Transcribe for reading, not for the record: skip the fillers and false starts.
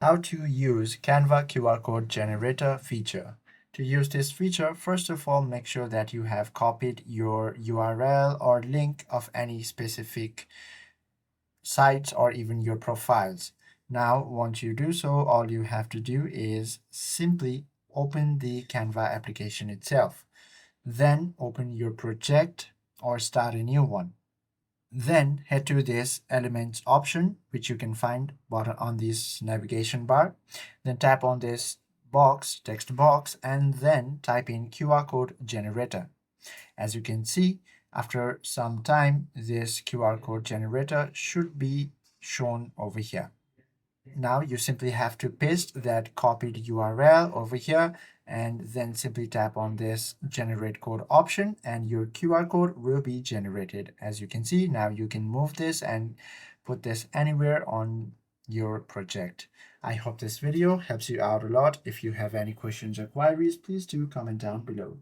How to use Canva QR Code Generator feature. To use this feature, first of all, make sure that you have copied your URL or link of any specific sites or even your profiles. Now, once you do so, all you have to do is simply open the Canva application itself. Then open your project or start a new one. Then head to this elements option, which you can find bottom on this navigation bar. Then tap on this box, text box, and then type in QR code generator. As you can see, after some time, this QR code generator should be shown over here. Now you simply have to paste that copied URL over here and then simply tap on this generate code option and your QR code will be generated. As you can see, now you can move this and put this anywhere on your project. I hope this video helps you out a lot. If you have any questions or queries, please do comment down below.